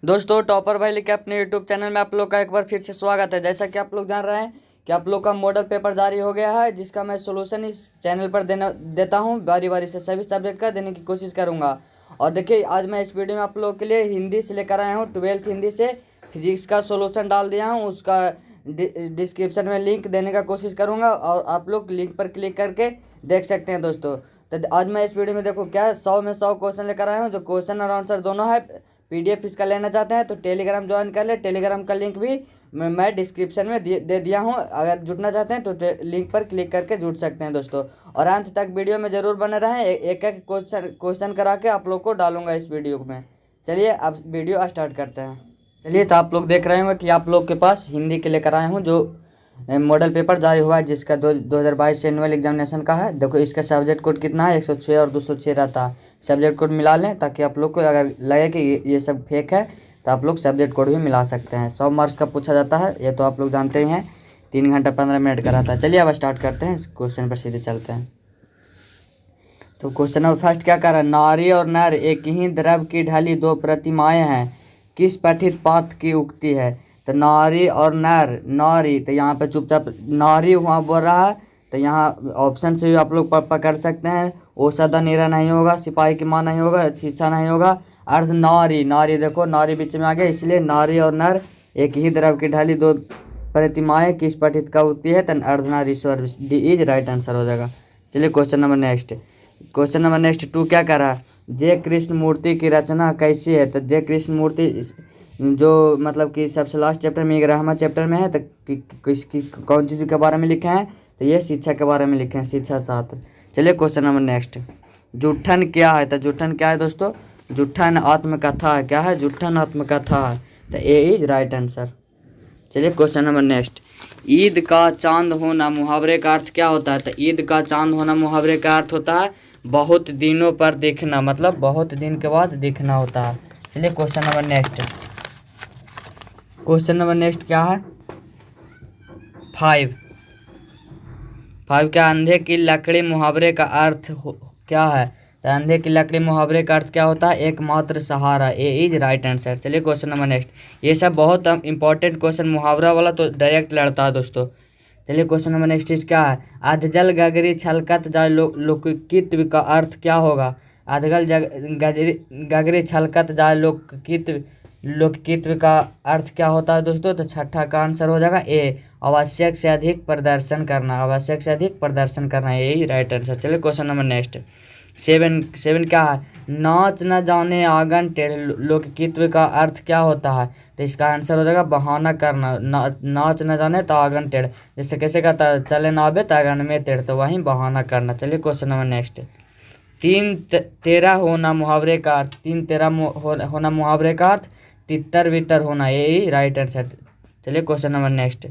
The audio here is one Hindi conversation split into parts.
दोस्तों टॉपर भाई लिखे अपने यूट्यूब चैनल में आप लोग का एक बार फिर से स्वागत है। जैसा कि आप लोग जान रहे हैं कि आप लोग का मॉडल पेपर जारी हो गया है, जिसका मैं सोल्यूशन इस चैनल पर देता हूं। बारी बारी से सभी सब्जेक्ट का देने की कोशिश करूंगा। और देखिए, आज मैं इस वीडियो में आप लोगों के लिए हिंदी से लेकर आया हूँ। 12th हिंदी से फिजिक्स का सोल्यूशन डाल दिया हूँ। उसका डिस्क्रिप्शन में लिंक देने का कोशिश करूँगा और आप लोग लिंक पर क्लिक करके देख सकते हैं। दोस्तों तो आज मैं इस वीडियो में देखो क्या है, 100 में 100 क्वेश्चन लेकर आया हूँ, जो क्वेश्चन और आंसर दोनों है। पीडीएफ इसका लेना चाहते हैं तो टेलीग्राम ज्वाइन कर ले। टेलीग्राम का लिंक भी मैं डिस्क्रिप्शन में दे दिया हूँ। अगर जुड़ना चाहते हैं तो लिंक पर क्लिक करके जुड़ सकते हैं दोस्तों। और अंत तक वीडियो में ज़रूर बने रहें। एक एक क्वेश्चन करा के आप लोग को डालूंगा इस वीडियो में। चलिए अब वीडियो स्टार्ट करते हैं। चलिए, तो आप लोग देख रहे होंगे कि आप लोग के पास हिंदी के लेकर आए हूँ, जो मॉडल पेपर जारी हुआ है, जिसका 2022 एनुअल एग्जामिनेशन का है। देखो इसका सब्जेक्ट कोड कितना है, 106 और 206 रहता है। सब्जेक्ट कोड मिला लें ताकि आप लोग को अगर लगे कि ये सब फेक है तो आप लोग सब्जेक्ट कोड भी मिला सकते हैं। 100 मार्क्स का पूछा जाता है, ये तो आप लोग जानते ही हैं। 3 घंटा 15 मिनट का रहता है। चलिए अब स्टार्ट करते हैं, इस क्वेश्चन पर सीधे चलते हैं। तो क्वेश्चन नंबर फर्स्ट क्या कर रहा है, नारी और नर एक ही द्रव की ढली दो प्रतिमाएं हैं, किस पठित पाठ की उक्ति है। तो नारी और नर, नारी तो यहाँ पे चुपचाप नारी वहाँ बोल रहा है, तो यहाँ ऑप्शन से भी आप लोग पकड़ सकते हैं। औषधा नीरा नहीं होगा, सिपाही की माँ नहीं होगा, शिक्षा नहीं होगा। अर्थ नारी, नारी देखो नारी बीच में आ गया, इसलिए नारी और नर एक ही द्रव की ढली दो प्रतिमाएं किस पठित का उक्ति है, तो Ardhanarishwar D is right answer हो जाएगा। चलिए question number next. Question number next 2 क्या कर रहा है, जय कृष्ण मूर्ति की रचना कैसी है। तो जय कृष्ण मूर्ति जो मतलब कि सबसे लास्ट चैप्टर में, 11वां चैप्टर में है। तो किसकी कौन चीज़ के बारे में लिखे हैं, तो ये शिक्षा के बारे में लिखे हैं, शिक्षा शास्त्र। चलिए क्वेश्चन नंबर नेक्स्ट, जुट्ठन क्या है। तो जुट्ठन क्या है दोस्तों, जुट्ठन आत्मकथा है। क्या है, जुट्ठन आत्मकथा है। तो ए इज राइट आंसर। चलिए क्वेश्चन नंबर नेक्स्ट, ईद का चांद होना मुहावरे का अर्थ क्या होता है। तो ईद का चांद होना मुहावरे का अर्थ होता है बहुत दिनों पर दिखना, मतलब बहुत दिन के बाद दिखना होता है। चलिए question number next. Question number next क्या है, 5 क्या, अंधे की लकड़ी मुहावरे का अर्थ क्या है। तो अंधे की लकड़ी मुहावरे का अर्थ क्या होता है, एकमात्र सहारा। ए इज राइट आंसर। चलिए क्वेश्चन नंबर नेक्स्ट। ये सब बहुत इंपॉर्टेंट क्वेश्चन, मुहावरा वाला तो डायरेक्ट लड़ता है दोस्तों। चलिए क्वेश्चन नंबर नेक्स्ट क्या है, अधजल गगरी छलकत जाय लोककित्व का अर्थ क्या होगा। अधगल गगरी छलकत जाय लोककित्व का अर्थ क्या होता है दोस्तों। तो छठा का आंसर हो जाएगा ए, आवश्यक से अधिक प्रदर्शन करना। आवश्यक से अधिक प्रदर्शन करना, यही राइट आंसर। चलिए क्वेश्चन नंबर नेक्स्ट 7 क्या है, नाच न जाने आंगन टेढ़ लोककित्व का अर्थ क्या होता है। तो इसका आंसर हो जाएगा बहाना करना। नाच न जाने तो आंगन टेढ़, जैसे कैसे कहता, चले ना आबे तो आंगन में टेढ़, तो वहीं बहाना करना। चलिए क्वेश्चन नंबर नेक्स्ट, 3-13 होना मुहावरे का अर्थ। 3-13 होना मुहावरे का अर्थ तितर बितर होना, यही राइट आंसर। चलिए क्वेश्चन नंबर नेक्स्ट,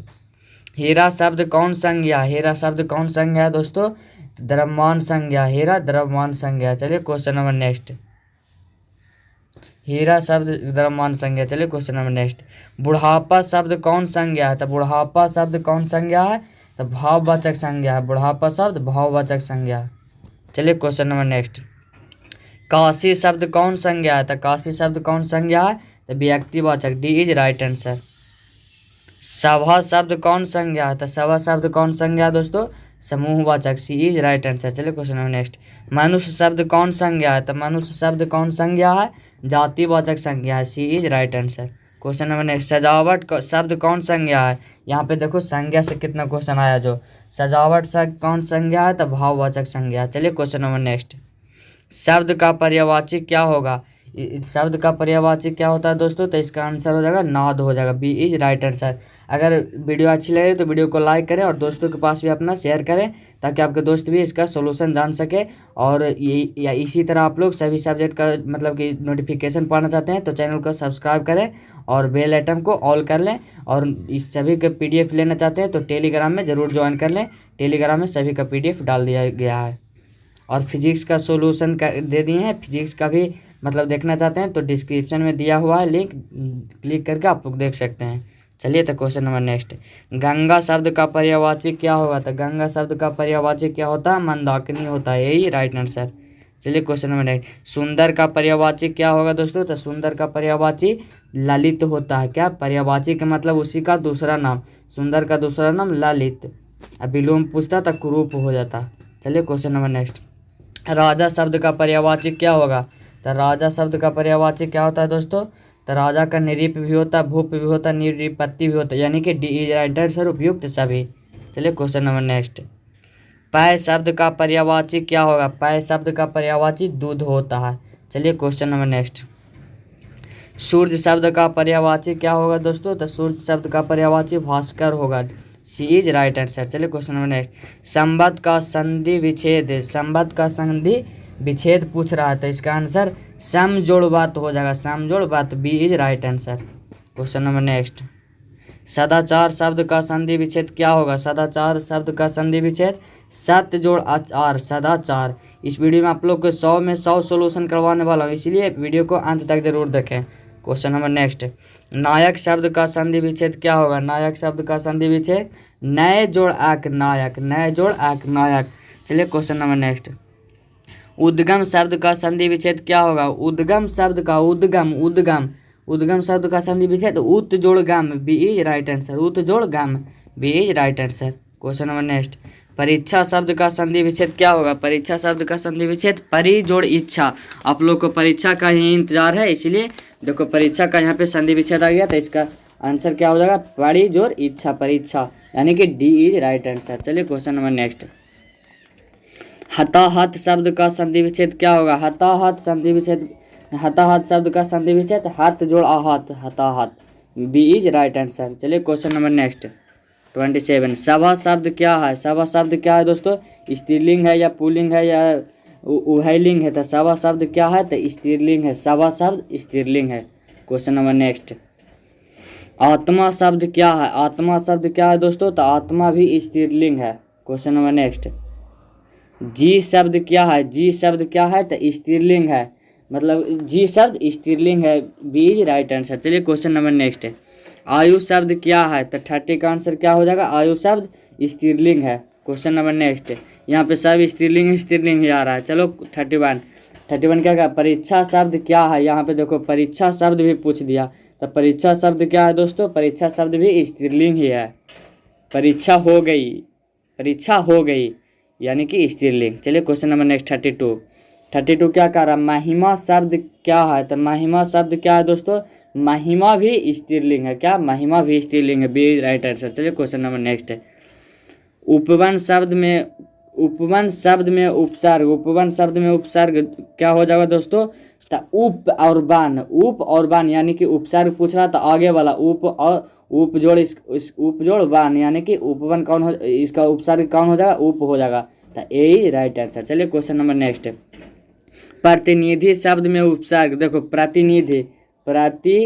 हीरा शब्द कौन संज्ञा। हीरा शब्द कौन संज्ञा है दोस्तों, द्रव्यमान संज्ञा। हीरा द्रव्यमान संज्ञा। चलिए क्वेश्चन नंबर नेक्स्ट, हीरा शब्द द्रव्यमान संज्ञा। चलिए क्वेश्चन नंबर नेक्स्ट, बुढ़ापा शब्द कौन संज्ञा है। तो बुढ़ापा शब्द कौन संज्ञा है, तो भाववाचक संज्ञा है। बुढ़ापा शब्द भाववाचक संज्ञा है। चलिए क्वेश्चन नंबर नेक्स्ट, काशी शब्द कौन संज्ञा है। तो काशी शब्द कौन संज्ञा है, तो व्यक्तिवाचक। D is right answer. सभा शब्द कौन संज्ञा है। तो सभा शब्द कौन संज्ञा है दोस्तों, समूहवाचक। सी इज राइट आंसर। चलिए क्वेश्चन नंबर नेक्स्ट, मनुष्य शब्द कौन संज्ञा है। तो मनुष्य शब्द कौन संज्ञा है, जातिवाचक संज्ञा है। C is right answer. Question number next, सजावट शब्द कौन संज्ञा है। यहाँ पे देखो संज्ञा से कितना क्वेश्चन आया, जो सजावट शब्द कौन संज्ञा है, तो भाववाचक संज्ञा है। चलिए क्वेश्चन नंबर नेक्स्ट, शब्द का पर्यायवाची क्या होगा। शब्द का पर्यायवाची क्या होता है दोस्तों, तो इसका आंसर हो जाएगा नाद हो जाएगा। B is right answer. अगर वीडियो अच्छी लगे तो वीडियो को लाइक करें और दोस्तों के पास भी अपना शेयर करें, ताकि आपके दोस्त भी इसका सोल्यूशन जान सके। और या इसी तरह आप लोग सभी सब्जेक्ट का मतलब कि नोटिफिकेशन पाना चाहते हैं तो चैनल को सब्सक्राइब करें और बेल आइटम को ऑल कर लें। और इस सभी का PDF लेना चाहते हैं तो टेलीग्राम में ज़रूर ज्वाइन कर लें। टेलीग्राम में सभी का PDF डाल दिया गया है। और फिजिक्स का सोल्यूशन दे दिए हैं। फिजिक्स का भी मतलब देखना चाहते हैं तो डिस्क्रिप्शन में दिया हुआ है लिंक, क्लिक करके आप लोग देख सकते हैं। चलिए तो क्वेश्चन नंबर नेक्स्ट, गंगा शब्द का पर्यायवाची क्या होगा। तो गंगा शब्द का पर्यायवाची क्या होता है, मंदाकिनी होता है। यही राइट आंसर। चलिए क्वेश्चन नंबर नेक्स्ट, सुंदर का पर्यायवाची क्या होगा दोस्तों? तो सुंदर का पर्यायवाची ललित होता है। क्या? पर्यायवाची का मतलब उसी का दूसरा नाम, सुंदर का दूसरा नाम ललित। अब विलोम पूछता तो कुरूप हो जाता। चलिए क्वेश्चन नंबर नेक्स्ट, राजा शब्द का पर्यायवाची क्या होगा? तो राजा शब्द का पर्यायवाची क्या होता है दोस्तों? तो राजा का निरीप भी होता है, भूप भी होता है, निरीपत्ति भी होता है, यानी कि डी इज राइट आंसर, उपयुक्त सभी। चलिए क्वेश्चन नंबर नेक्स्ट, पय शब्द का पर्यायवाची क्या होगा? पय शब्द का पर्यायवाची दूध होता है। चलिए क्वेश्चन नंबर नेक्स्ट, सूर्य शब्द का पर्यायवाची क्या होगा दोस्तों? तो सूर्य शब्द का पर्यायवाची भास्कर होगा। सी इज राइट आंसर। चलिए क्वेश्चन नंबर नेक्स्ट, संबंध का संधि विच्छेद, संबंध का संधि विच्छेद पूछ रहा है तो इसका आंसर समजोड़ बात हो जाएगा, समजोड़ बात, B is right answer. Question number next, सदाचार शब्द का संधि विच्छेद क्या होगा? सदाचार शब्द का संधि विच्छेद सत्य जोड़ आचार, सदाचार। इस वीडियो में आप लोग को 100 में 100 सोल्यूशन करवाने वाला हूँ, इसलिए वीडियो को अंत तक जरूर देखें। क्वेश्चन नंबर नेक्स्ट, नायक शब्द का संधि विच्छेद क्या होगा? नायक शब्द का संधि विच्छेद नए जोड़ आक नायक, नए जोड़ आक नायक। चलिए क्वेश्चन नंबर नेक्स्ट, उद्गम शब्द का संधि विच्छेद क्या होगा? उद्गम शब्द का उद्गम, उद्गम, उद्गम शब्द का संधि विच्छेद उत जोड़ गम, बी इज राइट आंसर, उत जोड़ गम, B is right answer. Question number next, परीक्षा शब्द का संधि विच्छेद क्या होगा? परीक्षा शब्द का संधि विच्छेद परि जोड़ इच्छा। आप लोग को परीक्षा का ही इंतजार है, इसलिए देखो परीक्षा का यहाँ पे संधि विच्छेद आ गया तो इसका आंसर क्या हो जाएगा? परि जोड़ इच्छा, परीक्षा, यानी कि डी इज राइट आंसर। चलिए क्वेश्चन नंबर नेक्स्ट, हताहत शब्द का संधि विच्छेद क्या होगा? हताहत संधि विच्छेद, हताहत शब्द का संधि विच्छेद हाथ जोड़ आहत, हताहत, बी इज राइट आंसर। चलिए क्वेश्चन नंबर नेक्स्ट 27, सभा शब्द क्या है? सभा शब्द क्या है दोस्तों? स्त्रीलिंग है या पुल्लिंग है या उभयलिंग है? तो सभा शब्द क्या है? तो स्त्रीलिंग है, सभा शब्द स्त्रीलिंग है। क्वेश्चन नंबर नेक्स्ट, आत्मा शब्द क्या है? आत्मा शब्द क्या है दोस्तों? तो आत्मा भी स्त्रीलिंग है। क्वेश्चन नंबर नेक्स्ट, जी शब्द क्या है? जी शब्द क्या है? तो स्त्रीलिंग है, मतलब जी शब्द स्त्रीलिंग है, बी इज राइट आंसर। चलिए क्वेश्चन नंबर नेक्स्ट है, आयु शब्द क्या है? तो 30 का आंसर क्या हो जाएगा? आयु शब्द स्त्रीलिंग है। क्वेश्चन नंबर नेक्स्ट, यहाँ पे सब स्त्रीलिंग ही आ रहा है। चलो 31 क्या परीक्षा शब्द क्या है? यहाँ पे देखो परीक्षा शब्द भी पूछ दिया, तो परीक्षा शब्द क्या है दोस्तों? परीक्षा शब्द भी स्त्रीलिंग ही है, परीक्षा हो गई, परीक्षा हो गई, यानी कि स्त्रीलिंग। चलिए क्वेश्चन नंबर नेक्स्ट 32 क्या कह रहा है? महिमा शब्द क्या है? तो महिमा शब्द क्या है दोस्तों? महिमा भी स्त्रीलिंग है। क्या? महिमा भी स्त्रीलिंग है, बी राइट आंसर। चलिए क्वेश्चन नंबर नेक्स्ट है, उपवन शब्द में, उपवन शब्द में उपसर्ग, उपवन शब्द में उपसर्ग क्या हो जाएगा दोस्तों? तो उप और बान, उप और बान, यानी कि उपसर्ग पूछ रहा तो आगे वाला उप और उप जोड़ इस उप जोड़ बान, यानी कि उपवन कौन हो, इसका उपसर्ग कौन हो जाएगा? उप हो जाएगा, तो ए राइट आंसर। चलिए क्वेश्चन नंबर नेक्स्ट है, प्रतिनिधि शब्द में उपसर्ग, देखो प्रतिनिधि, प्रति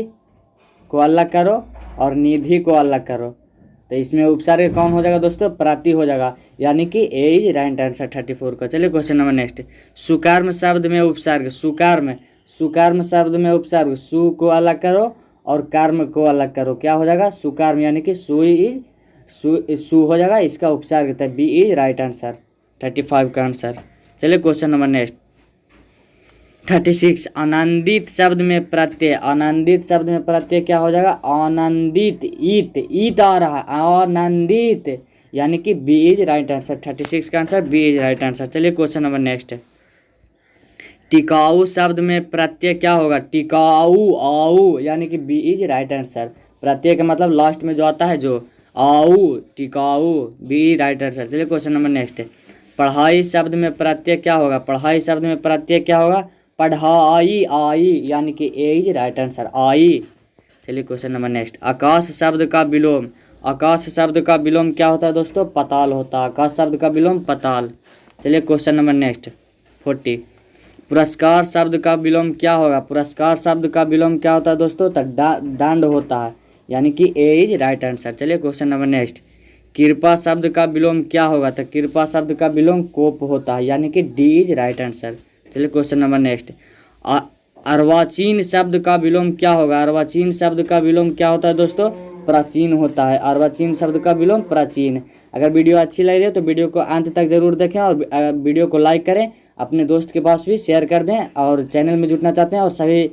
को अलग करो और निधि को अलग करो, तो इसमें उपसर्ग कौन हो जाएगा दोस्तों? प्रति हो जाएगा, यानी कि ए इज राइट आंसर 34 का। चलिए क्वेश्चन नंबर नेक्स्ट, सुकर्म शब्द में उपसर्ग, सुकर्म, सुकर्म शब्द में उपसर्ग, सु को अलग करो और कर्म को अलग करो, क्या हो जाएगा? सुकर्म, यानी कि सु इज सु हो जाएगा, इसका उपसर्ग था, बी इज राइट आंसर 35 का आंसर। चलिए क्वेश्चन नंबर नेक्स्ट 36, आनंदित शब्द में प्रत्यय, आनंदित शब्द में प्रत्यय क्या हो जाएगा? आनंदित, ईत, ईत आ रहा है, आनंदित, यानी कि बी इज राइट आंसर 36 का answer, B is right answer. चलिए क्वेश्चन नंबर नेक्स्ट, टिकाऊ शब्द में प्रत्यय क्या होगा? टिकाऊ, आऊ, यानी कि बी इज राइट आंसर। प्रत्यय का मतलब लास्ट में जो आता है, जो आऊ, टिकाऊ, बी राइट आंसर। चलिए क्वेश्चन नंबर नेक्स्ट है, पढ़ाई शब्द में प्रत्यय क्या होगा? पढ़ाई शब्द में प्रत्यय क्या होगा? पढ़ाई, आई, यानी कि ए इज राइट आंसर, आई। चलिए क्वेश्चन नंबर नेक्स्ट, आकाश शब्द का विलोम, आकाश शब्द का विलोम क्या होता है दोस्तों? पताल होता है, आकाश शब्द का विलोम पताल। चलिए क्वेश्चन नंबर नेक्स्ट 40, पुरस्कार शब्द का विलोम क्या होगा? पुरस्कार शब्द का विलोम क्या होता है दोस्तों? तो दंड होता है, यानी कि ए इज राइट आंसर। चलिए क्वेश्चन नंबर नेक्स्ट, कृपा शब्द का विलोम क्या होगा? तो कृपा शब्द का विलोम कोप होता है, यानी कि डी इज राइट आंसर। चलिए क्वेश्चन नंबर नेक्स्ट, अर्वाचीन शब्द का विलोम क्या होगा? अर्वाचीन शब्द का विलोम क्या होता है दोस्तों? प्राचीन होता है, अर्वाचीन शब्द का विलोम प्राचीन। अगर वीडियो अच्छी लग रही है तो वीडियो को अंत तक जरूर देखें और वीडियो को लाइक करें अपने दोस्त के पास भी शेयर कर दें। और चैनल में जुड़ना चाहते हैं और सभी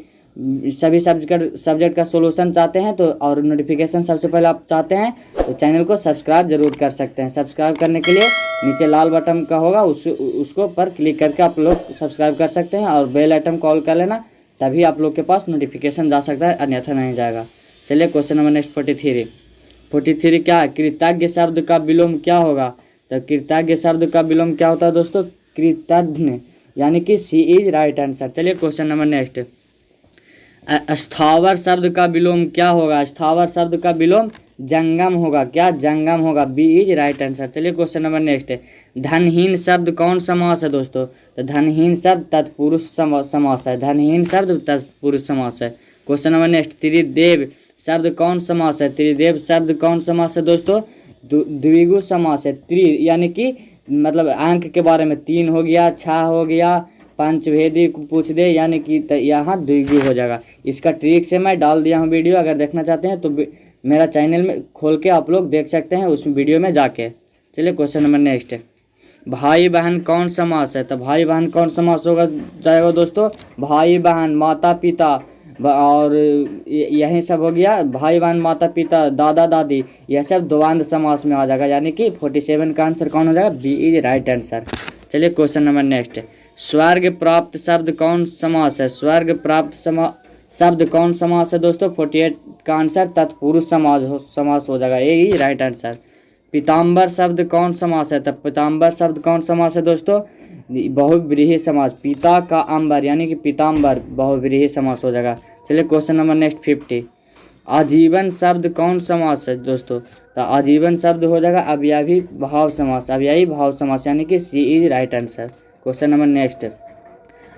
सब्जेक्ट का सोल्यूशन चाहते हैं तो और नोटिफिकेशन सबसे पहले आप चाहते हैं तो चैनल को सब्सक्राइब जरूर कर सकते हैं। सब्सक्राइब करने के लिए नीचे लाल बटन का होगा, उसको पर क्लिक करके आप लोग सब्सक्राइब कर सकते हैं और बेल आइटम कॉल कर लेना, तभी आप लोग के पास नोटिफिकेशन जा सकता है, अन्यथा नहीं जाएगा। चलिए क्वेश्चन नंबर नेक्स्ट 43 क्या है? कृतज्ञ शब्द का विलोम क्या होगा? तो कृतज्ञ शब्द का विलोम क्या होता है दोस्तों? कृतज्ञ, यानी कि सी इज राइट आंसर। चलिए क्वेश्चन नंबर नेक्स्ट। स्थावर शब्द का विलोम क्या होगा? स्थावर शब्द का विलोम जंगम होगा। क्या? जंगम होगा। B is right answer. चलिए क्वेश्चन नंबर नेक्स्ट। धनहीन शब्द कौन समास है दोस्तों? तो धनहीन शब्द तत्पुरुष समास है। धनहीन शब्द तत्पुरुष समास है। Question number next. त्रिदेव शब्द कौन समास है? त्रिदेव शब्द कौन समास है दोस्तों? द्विगु समास है। यानी कि मतलब अंक के बारे में 3 हो गया, 6 हो गया, पंचभेदी पूछ दे, यानी कि यहाँ द्विगु हो जाएगा। इसका ट्रिक से मैं डाल दिया हूँ वीडियो, अगर देखना चाहते हैं तो मेरा चैनल में खोल के आप लोग देख सकते हैं उस वीडियो में जाके। चलिए क्वेश्चन नंबर नेक्स्ट। भाई बहन कौन समास है? तो भाई बहन कौन समास होगा जाएगा दोस्तों? भाई बहन, माता पिता और यही सब हो गया। भाई बहन, माता पिता, दादा दादी, यह सब द्वंद्व समास में आ जाएगा, यानी कि 47 का आंसर कौन हो जाएगा? B is right answer. चलिए क्वेश्चन नंबर नेक्स्ट। स्वर्ग प्राप्त शब्द कौन समास है? स्वर्ग प्राप्त शब्द कौन समास है दोस्तों? 48 का आंसर तत्पुरुष समास हो जाएगा, ये ही राइट आंसर। पीताम्बर शब्द कौन समास है? तब पीताम्बर शब्द कौन समास है दोस्तों? बहुव्रीहि समास। पिता का अंबर, यानी कि पीताम्बर, बहुव्रीहि समास हो जाएगा। चलिए क्वेश्चन नंबर नेक्स्ट 50। आजीवन शब्द कौन समास है दोस्तों? तो आजीवन शब्द हो जाएगा अवयवी भाव समास। अवयवी भाव समास, यानी कि C is right answer. Question number next.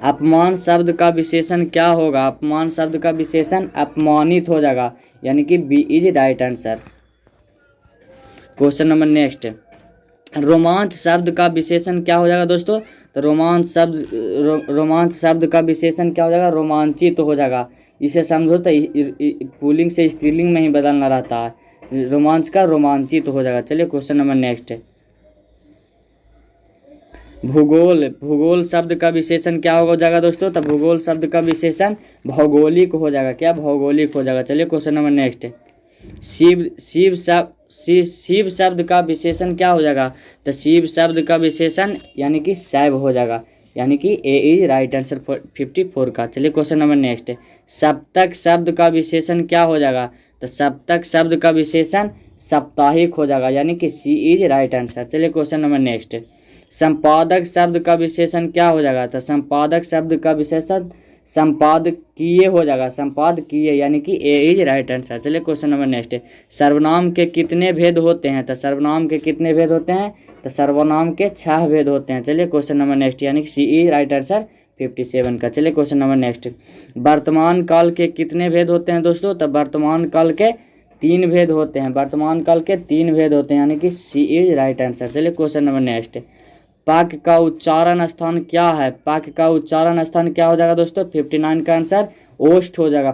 अपमान शब्द का विशेषण क्या होगा? अपमान शब्द का विशेषण अपमानित हो जाएगा, यानी कि B is right answer. Question number next. रोमांच शब्द का विशेषण क्या हो जाएगा दोस्तों? तो रोमांच शब्द का विशेषण क्या हो जाएगा? रोमांचित हो जाएगा। इसे समझो तो पुल्लिंग से स्त्रीलिंग में ही बदलना रहता है। रोमांच का रोमांचित हो जाएगा। चलिए क्वेश्चन नंबर नेक्स्ट। भूगोल शब्द का विशेषण क्या हो जाएगा दोस्तों? तो भूगोल शब्द का विशेषण भौगोलिक हो जाएगा। क्या? भौगोलिक हो जाएगा। चलिए क्वेश्चन नंबर नेक्स्ट। शिव शब्द का विशेषण क्या हो जाएगा? तो शिव शब्द का विशेषण यानी कि शैव हो जाएगा, यानी कि ए इज राइट आंसर 54 का। चलिए क्वेश्चन नंबर नेक्स्ट। सप्तक शब्द का विशेषण क्या हो जाएगा? तो सप्तक शब्द का विशेषण साप्ताहिक हो जाएगा, यानी कि सी इज राइट आंसर। चलिए क्वेश्चन नंबर नेक्स्ट। संपादक शब्द का विशेषण क्या हो जाएगा? तो संपादक शब्द का विशेषण संपादकीय हो जाएगा। संपादकीय, यानी कि ए इज राइट आंसर। चलिए क्वेश्चन नंबर नेक्स्ट। सर्वनाम के कितने भेद होते हैं? तो सर्वनाम के कितने भेद होते हैं? तो सर्वनाम के 6 भेद होते हैं। चलिए क्वेश्चन नंबर नेक्स्ट, यानी कि सी इज राइट आंसर 57 का। चलिए क्वेश्चन नंबर नेक्स्ट। वर्तमान काल के कितने भेद होते हैं दोस्तों? तो वर्तमान काल के 3 भेद होते हैं। वर्तमान काल के 3 भेद होते हैं, यानी कि सी इज राइट आंसर। चलिए क्वेश्चन नंबर नेक्स्ट। पाक का उच्चारण स्थान क्या है? पाक का उच्चारण स्थान क्या हो जाएगा दोस्तों? 59 का आंसर ओष्ठ हो जाएगा।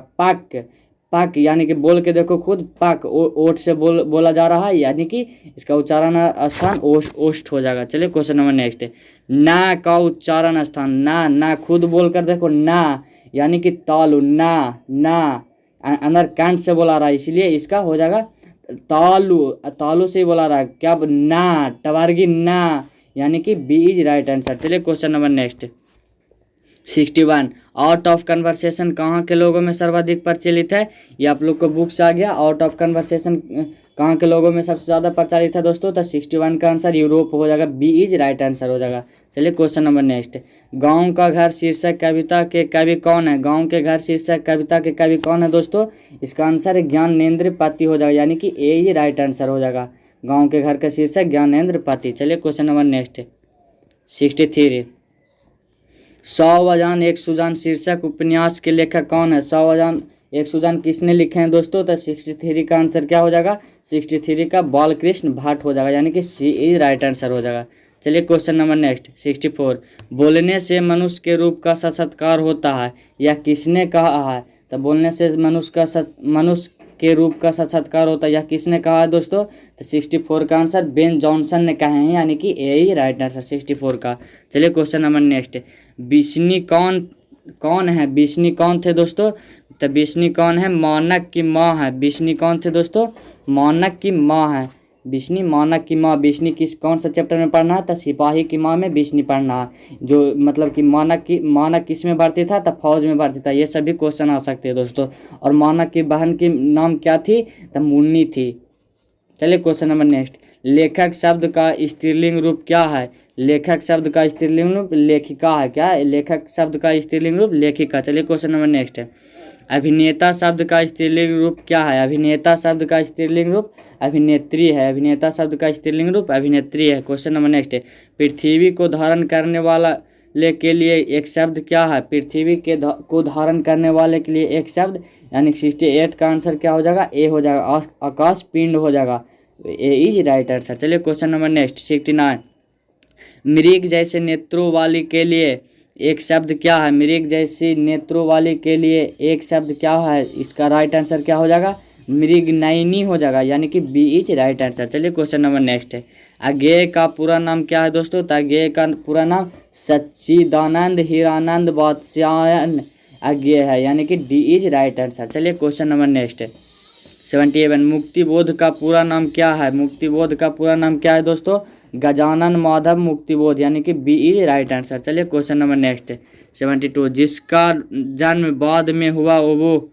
पाक यानी कि बोल के देखो खुद, पाक ओठ से बोला जा रहा है, यानी कि इसका उच्चारण स्थान ओष्ठ हो जाएगा। चलिए क्वेश्चन नंबर नेक्स्ट। ना का उच्चारण स्थान, ना खुद बोल कर देखो, ना यानी कि तालु, ना अंदर कंठ से बोला रहा है, इसलिए इसका हो जाएगा तालु से बोला रहा है। क्या? ना, टवारगी ना, यानी कि बी इज राइट आंसर। चलिए question number next 61। Out of conversation कहाँ के लोगों में सर्वाधिक प्रचलित है? ये आप लोग को बुक से आ गया। आउट ऑफ कन्वर्सेशन कहाँ के लोगों में सबसे ज़्यादा प्रचलित है दोस्तों? तो 61 का आंसर यूरोप हो जाएगा। बी इज राइट आंसर हो जाएगा। चलिए क्वेश्चन नंबर नेक्स्ट। गाँव का घर शीर्षक कविता के कवि कौन है? गाँव के घर शीर्षक कविता के कवि कौन है दोस्तों? इसका आंसर ज्ञानेंद्र पाती हो जाएगा, यानी कि ए ही राइट आंसर हो जाएगा। गांव के घर का शीर्षक ज्ञानेंद्र पाती। चलिए क्वेश्चन नंबर नेक्स्ट 63। 100 अजान एक सुजान शीर्षक उपन्यास के लेखक कौन है? 100 अजान एक सुजान किसने लिखे हैं दोस्तों? तो 63 का आंसर क्या हो जाएगा? 63 का बालकृष्ण भाट हो जाएगा, यानी कि सी इज राइट आंसर हो जाएगा। चलिए क्वेश्चन नंबर नेक्स्ट 64। बोलने से मनुष्य के रूप का साक्षात्कार होता है, यह किसने कहा है? तो बोलने से मनुष्य के रूप का साक्षात्कार होता है, यह किसने कहा है दोस्तों? तो 64 का आंसर बेन जॉनसन ने कहे हैं, यानी कि ए ही राइट आंसर 64 का। चलिए क्वेश्चन नंबर नेक्स्ट। बिस्नी कौन है? बिस्नी कौन थे दोस्तों? तो बिस्नी कौन है? मौनक की माँ है। बिस्नी कौन थे दोस्तों? मौनक की माँ है। बिस्नी मौनक की माँ। बिस्नी कौन सा चैप्टर में पढ़ना है? तो सिपाही की माँ में बिस्नी पढ़ना है। जो मतलब कि मौनक किस में भर्ती था? तो फौज में भर्ती था। ये सभी क्वेश्चन आ सकते हैं दोस्तों। और मौनक की बहन की नाम क्या थी? तो मुन्नी थी। चलिए क्वेश्चन नंबर नेक्स्ट। लेखक शब्द का स्त्रीलिंग रूप क्या है? लेखक शब्द का स्त्रीलिंग रूप लेखिका है। क्या है? लेखक शब्द का स्त्रीलिंग रूप लेखिका। चलिए क्वेश्चन नंबर नेक्स्ट है। अभिनेता शब्द का स्त्रीलिंग रूप क्या है? अभिनेता शब्द का स्त्रीलिंग रूप अभिनेत्री है। अभिनेता शब्द का स्त्रीलिंग रूप अभिनेत्री है। क्वेश्चन नंबर नेक्स्ट है। पृथ्वी को धारण करने वाला ले के लिए एक शब्द क्या है? पृथ्वी को धारण करने वाले के लिए एक शब्द, यानी 68 का आंसर क्या हो जाएगा? ए हो जाएगा। आकाश पिंड हो जाएगा। ए इज राइट आंसर। चलिए क्वेश्चन नंबर नेक्स्ट 69। मृग जैसे नेत्रों वाली के लिए एक शब्द क्या है? मृग जैसी नेत्रों वाली के लिए एक शब्द क्या है? इसका राइट आंसर क्या हो जाएगा? मृगनयनी हो जाएगा, यानी कि बी इज राइट आंसर। चलिए क्वेश्चन नंबर नेक्स्ट है। अज्ञेय का पूरा नाम क्या है दोस्तों? तो अज्ञेय का पूरा नाम सच्चिदानंद हीरानंद वात्स्यायन अज्ञेय है, यानी कि डी इज राइट आंसर। चलिए क्वेश्चन नंबर नेक्स्ट है 71। मुक्तिबोध का पूरा नाम क्या है? मुक्तिबोध का पूरा नाम क्या है दोस्तों? गजानन माधव मुक्तिबोध, यानी कि बी इज राइट आंसर। चलिए क्वेश्चन नंबर नेक्स्ट है 72। जिसका जन्म बाद में हुआ वो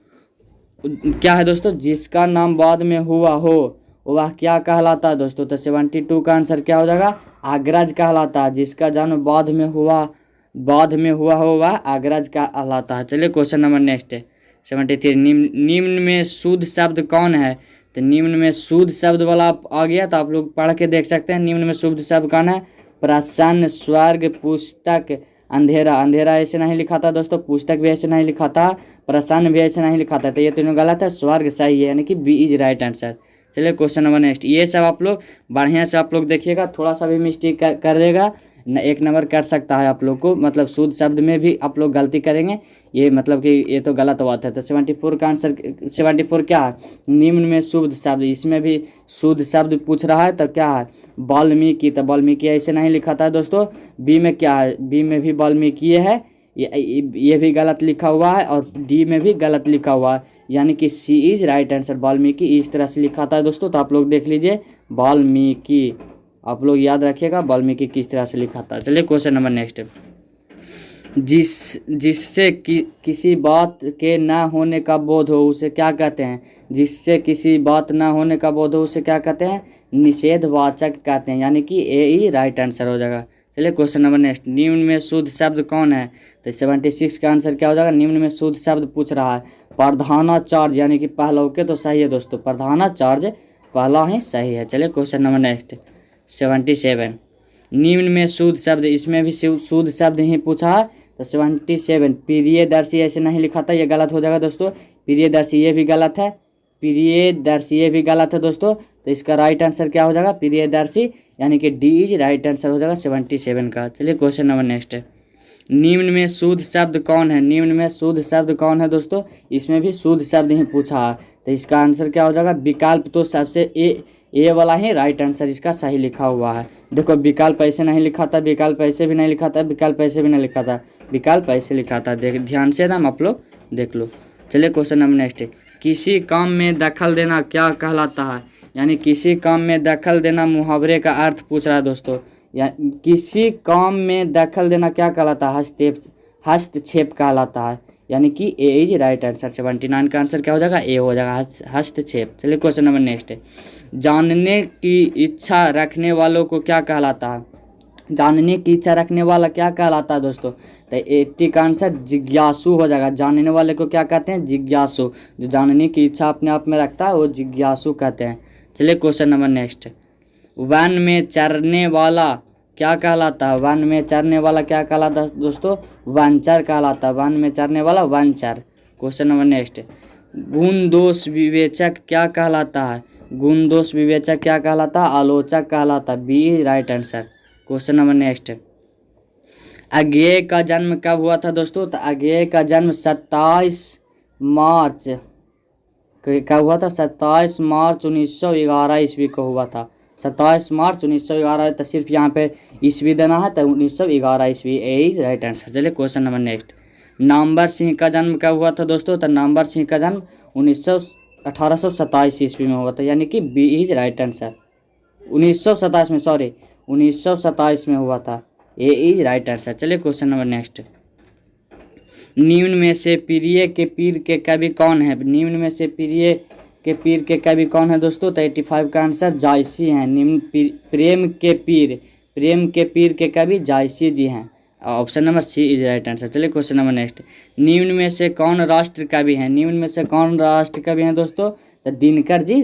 क्या है दोस्तों? जिसका नाम बाद में हुआ हो वह क्या कहलाता है दोस्तों? तो 72 का आंसर क्या हो जाएगा? अग्रज कहलाता है। जिसका जन्म बाद में हुआ हो वह अग्रज कहलाता है। चलिए क्वेश्चन नंबर नेक्स्ट है 73। निम्न में शुद्ध शब्द कौन है? तो निम्न में शुद्ध शब्द वाला आ गया, तो आप लोग पढ़ के देख सकते हैं। निम्न में शुद्ध शब्द कौन है? प्रसन्न, स्वर्ग, पुस्तक, अंधेरा। अंधेरा ऐसे नहीं लिखा था दोस्तों, पुस्तक भी ऐसे नहीं लिखा था, प्रसन्न भी ऐसे नहीं लिखा था, तो ये तीनों गलत है। स्वर्ग सही है, यानी कि बी इज राइट आंसर। चलिए क्वेश्चन नंबर नेक्स्ट। ये सब आप लोग बढ़िया से आप लोग देखिएगा, थोड़ा सा भी मिस्टेक कर देगा एक नंबर कर सकता है आप लोग को, मतलब शुद्ध शब्द में भी आप लोग गलती करेंगे, ये मतलब कि ये तो गलत बात है। तो 74 का आंसर 74 क्या है? निम्न में शुद्ध शब्द, इसमें भी शुद्ध शब्द पूछ रहा है, तो क्या है? वाल्मीकि। तो वाल्मीकि ऐसे नहीं लिखा था दोस्तों। बी में क्या है? बी में भी वाल्मीकि है, ये भी गलत लिखा हुआ है, और डी में भी गलत लिखा हुआ है, यानी कि C is right answer. Valmiki इस तरह से लिखा था दोस्तों, तो आप लोग देख लीजिए वाल्मीकि, आप लोग याद रखिएगा वाल्मीकि किस तरह से लिखा था। चलिए क्वेश्चन नंबर नेक्स्ट। जिससे किसी बात के न होने का बोध हो उसे क्या कहते हैं? जिससे किसी बात न होने का बोध हो उसे क्या कहते हैं? निषेधवाचक कहते हैं, यानी कि ए ही राइट आंसर हो जाएगा। चलिए क्वेश्चन नंबर नेक्स्ट। निम्न में शुद्ध शब्द कौन है? तो 76 का आंसर क्या हो जाएगा? निम्न में शुद्ध शब्द पूछ रहा है। प्रधानाचार्य, यानी कि पहला ओके तो सही है दोस्तों, प्रधानाचार्य पहला ही सही है। चलिए क्वेश्चन नंबर नेक्स्ट 77। निम्न में शुद्ध शब्द, इसमें भी शुद्ध शब्द ही पूछा है। तो 77 प्रियदर्शी ऐसे नहीं लिखा था, ये गलत हो जाएगा दोस्तों। प्रियदर्शी ये भी गलत है, प्रियदर्शी ये भी गलत है दोस्तों, तो इसका राइट आंसर क्या हो जाएगा? प्रियदर्शी, यानी कि डी इज राइट आंसर हो जाएगा 77 का। चलिए क्वेश्चन नंबर नेक्स्ट है। निम्न में शुद्ध शब्द कौन है? निम्न में शुद्ध शब्द कौन है दोस्तों? इसमें भी शुद्ध शब्द ही पूछा है, तो इसका आंसर क्या हो जाएगा? विकल्प। तो सबसे ए वाला ही राइट आंसर इसका सही लिखा हुआ है। देखो विकल्प ऐसे नहीं लिखा था, विकल्प ऐसे भी नहीं लिखा था, विकल्प ऐसे भी नहीं लिखा था, विकल्प ऐसे लिखा था। देख ध्यान से ना आप लोग देख लो। चलिए क्वेश्चन नंबर नेक्स्ट। किसी काम में दखल देना क्या कहलाता है? यानी किसी काम में दखल देना मुहावरे का अर्थ पूछ रहा है दोस्तों। या किसी काम में दखल देना क्या कहलाता है? हस्तक्षेप कहलाता है, यानी कि ए इज राइट आंसर। 79 का आंसर क्या हो जाएगा? ए हो जाएगा, हस्तक्षेप। चलिए क्वेश्चन नंबर नेक्स्ट है। जानने की इच्छा रखने वालों को क्या कहलाता है? जानने की इच्छा रखने वाला क्या कहलाता है दोस्तों? तो 80 का आंसर जिज्ञासु हो जाएगा। जानने वाले को क्या कहते हैं? जिज्ञासु। जो जानने की इच्छा अपने आप में रखता है वो जिज्ञासु कहते हैं। चलिए क्वेश्चन नंबर नेक्स्ट। वन में चरने वाला क्या कहलाता है? वन में चरने वाला क्या कहलाता है दोस्तों? वनचर कहलाता है। वन में चरने वाला वनचर। Question number next. गुण दोष विवेचक क्या कहलाता है? गुण दोष विवेचक क्या कहलाता है? आलोचक कहलाता है। B right answer. Question number next. Agyeya का जन्म कब हुआ था दोस्तों? तो अज्ञेय का जन्म 27 मार्च क्या हुआ था? 27 मार्च 1911 ईस्वी को हुआ था। 27 मार्च 1911, तो सिर्फ यहाँ पे ईस्वी देना है, तो 1911 ईस्वी इज राइट आंसर। चलिए question number next. Namvar Singh का जन्म कब हुआ था दोस्तों? तो नामवर सिंह का जन्म 1827 ईस्वी में हुआ था, यानी कि बी इज राइट आंसर। 1927 में, सॉरी 1927 में हुआ था, ए इज राइट आंसर। चलिए क्वेश्चन नंबर नेक्स्ट। निम्न में से प्रिय के पीर के कवि कौन है? निम्न में से प्रिय के पीर के कवि कौन है दोस्तों? तो 85 का आंसर जायसी हैं। निम्न प्रेम के पीर के कवि जायसी जी हैं। Option number C is right answer. चलिए क्वेश्चन नंबर नेक्स्ट। निम्न में से कौन राष्ट्र कवि हैं? निम्न में से कौन राष्ट्र कवि हैं दोस्तों? तो दिनकर जी,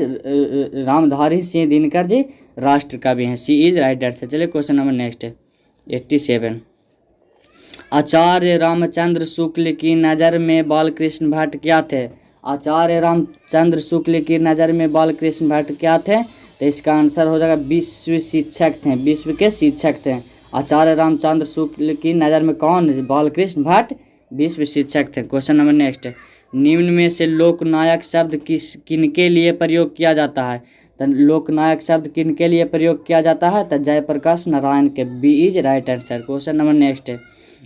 रामधारी सिंह दिनकर जी राष्ट्र कवि हैं, सी इज राइट आंसर। चलिए क्वेश्चन नंबर नेक्स्ट 87। आचार्य रामचंद्र शुक्ल की नज़र में बालकृष्ण भट्ट क्या थे? आचार्य रामचंद्र शुक्ल की नज़र में बालकृष्ण भट्ट क्या थे? तो इसका आंसर हो जाएगा विश्व शिक्षक थे, विश्व के शिक्षक थे। आचार्य रामचंद्र शुक्ल की नज़र में कौन? बालकृष्ण भट्ट विश्व शिक्षक थे। Question number next. निम्न में से लोकनायक शब्द किनके लिए प्रयोग किया जाता है? तो लोकनायक शब्द किनके लिए प्रयोग किया जाता है? तो जयप्रकाश नारायण के, B is right answer. Question number next.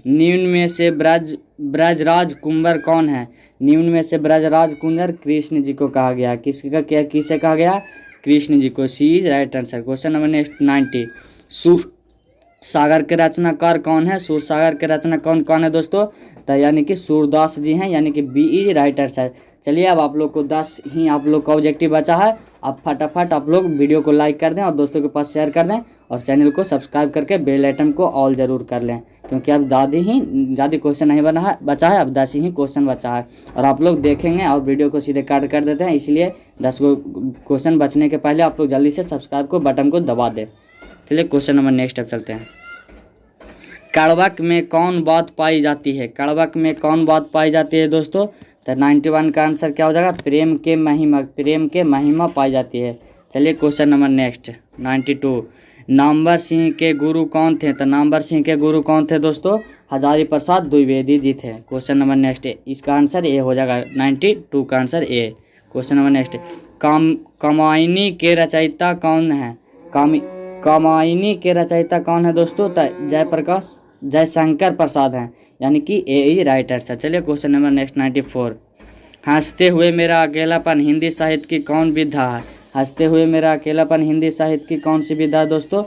निम्न में से ब्रजराज कुंवर कौन है? निम्न में से ब्रजराज कुंवर कृष्ण जी को कहा गया। किसे कहा गया? कृष्ण जी को, C is right answer. Question number next 90। Sur सागर के रचनाकार कौन है? सूर सागर के रचना कौन है दोस्तों? तो यानी कि सूरदास जी हैं, यानी कि बी इज राइट आंसर। चलिए अब आप लोग को 10 ही आप लोग का ऑब्जेक्टिव बचा है। अब फटाफट आप लोग वीडियो को लाइक कर दें और दोस्तों के पास शेयर कर दें और चैनल को सब्सक्राइब करके बेल आइटन को ऑल ज़रूर कर लें, क्योंकि अब ज़्यादा क्वेश्चन नहीं बचा है, अब 10 ही क्वेश्चन बचा है और आप लोग देखेंगे और वीडियो को सीधे काट कर देते हैं, इसलिए 10 क्वेश्चन बचने के पहले आप लोग जल्दी से सब्सक्राइब को बटन को दबा दें। चलिए क्वेश्चन नंबर नेक्स्ट अब चलते हैं। कड़वक में कौन बात पाई जाती है? कड़वक में कौन बात पाई जाती है दोस्तों? तो 91 का आंसर क्या हो जाएगा? प्रेम के महिमा पाई जाती है। चलिए question number next 92। Namvar Singh के गुरु कौन थे? तो नामवर सिंह के गुरु कौन थे दोस्तों? हजारी प्रसाद द्विवेदी जी थे। क्वेश्चन नंबर नेक्स्ट, इसका आंसर ए हो जाएगा, 92 का answer A. Question number next. Kamayani के रचयिता कौन है? कामायनी के रचयिता कौन है दोस्तों? तो जयशंकर प्रसाद हैं, यानी कि ए इज राइट आंसर। चलिए क्वेश्चन नंबर नेक्स्ट 94। हंसते हुए मेरा अकेलापन हिंदी साहित्य की कौन विधा है? हंसते हुए मेरा अकेलापन हिंदी साहित्य की कौन सी विधा है दोस्तों?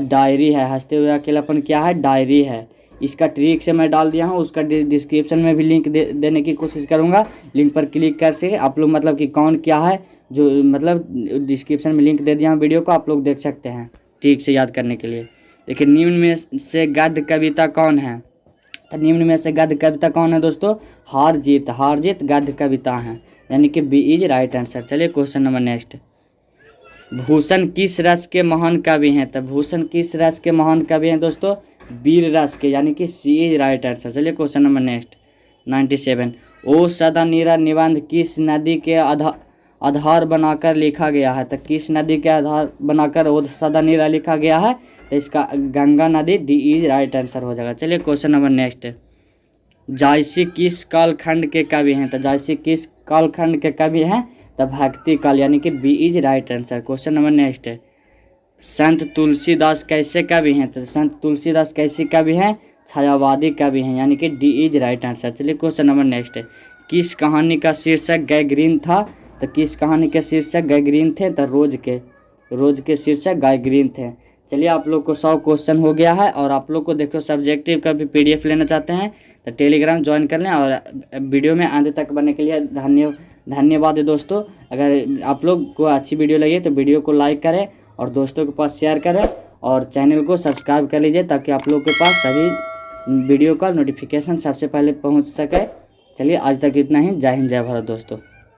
डायरी है। हंसते हुए अकेलापन क्या है? डायरी है। इसका ट्रिक से मैं डाल दिया हूँ, उसका डिस्क्रिप्शन में भी लिंक देने की कोशिश करूँगा। लिंक पर क्लिक कर से आप लोग मतलब कि कौन क्या है, जो मतलब डिस्क्रिप्शन में लिंक दे दिया हूँ वीडियो को, आप लोग देख सकते हैं ठीक से याद करने के लिए। देखिए निम्न में से गद्य कविता कौन है? तो निम्न में से गद्य कविता कौन है दोस्तों? हार जीत गद्य कविता हैं, यानी कि बी इज राइट आंसर। चलिए क्वेश्चन नंबर नेक्स्ट। भूषण किस रस के महान कवि हैं? तो भूषण किस रस के महान कवि हैं दोस्तों? वीर रस के, यानी कि सी इज राइट आंसर। चलिए क्वेश्चन नंबर नेक्स्ट 97। ओ सदा नीरा निबंध किस नदी के आधार बनाकर लिखा गया है? तो किस नदी के आधार बनाकर ओ सदा नीरा लिखा गया है? तो इसका गंगा नदी, डी इज राइट आंसर हो जाएगा। चलिए क्वेश्चन नंबर नेक्स्ट। जायसी किस कालखंड के कवि हैं? तो जायसी किस कालखंड के कवि हैं? तो भक्ति काल, यानी कि B is right answer. Question number next. संत तुलसीदास कैसे कवि हैं? तो संत तुलसीदास कैसे कवि हैं? छायावादी कवि हैं, यानी कि डी इज राइट आंसर। चलिए क्वेश्चन नंबर नेक्स्ट। किस कहानी का शीर्षक गैग्रीन था? तो किस कहानी के शीर्षक गैग्रीन थे? तो रोज के शीर्षक गैग्रीन थे। चलिए आप लोग को 100 क्वेश्चन हो गया है और आप लोग को देखो सब्जेक्टिव का भी PDF लेना चाहते हैं तो टेलीग्राम ज्वाइन कर लें। और वीडियो में अंत तक बनने के लिए धन्यवाद दोस्तों। अगर आप लोग को अच्छी वीडियो लगी तो वीडियो को लाइक करें और दोस्तों के पास शेयर करें और चैनल को सब्सक्राइब कर लीजिए, ताकि आप लोग के पास सभी वीडियो का नोटिफिकेशन सबसे पहले पहुंच सके। चलिए आज तक इतना ही। जय हिंद, जय भारत दोस्तों।